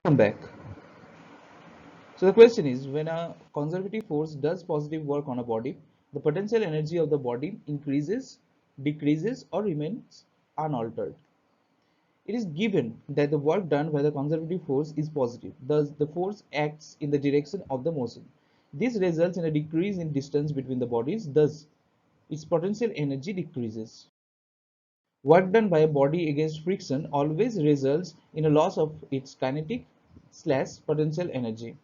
Come back. So the question is, when a conservative force does positive work on a body, the potential energy of the body increases, decreases, or remains unaltered. It is given that the work done by the conservative force is positive, thus the force acts in the direction of the motion. This results in a decrease in distance between the bodies, thus its potential energy decreases. Work done by a body against friction always results in a loss of its kinetic slash potential energy.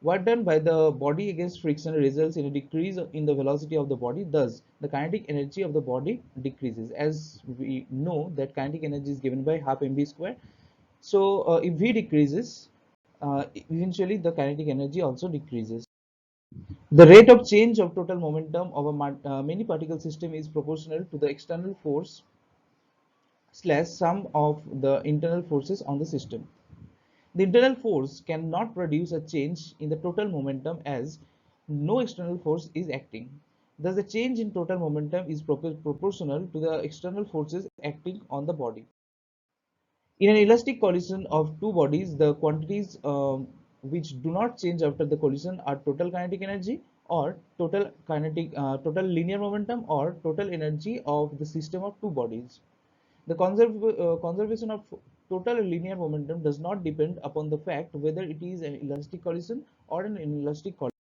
Work done by the body against friction results in a decrease in the velocity of the body, thus the kinetic energy of the body decreases. As we know that kinetic energy is given by half mv square. So if v decreases, eventually the kinetic energy also decreases. The rate of change of total momentum of a many particle system is proportional to the external force slash sum of the internal forces on the system. The internal force cannot produce a change in the total momentum as no external force is acting. Thus, the change in total momentum is proportional to the external forces acting on the body. In an elastic collision of two bodies, the quantities which do not change after the collision are total kinetic energy or total linear momentum or total energy of the system of two bodies. The conservation of total linear momentum does not depend upon the fact whether it is an elastic collision or an inelastic collision.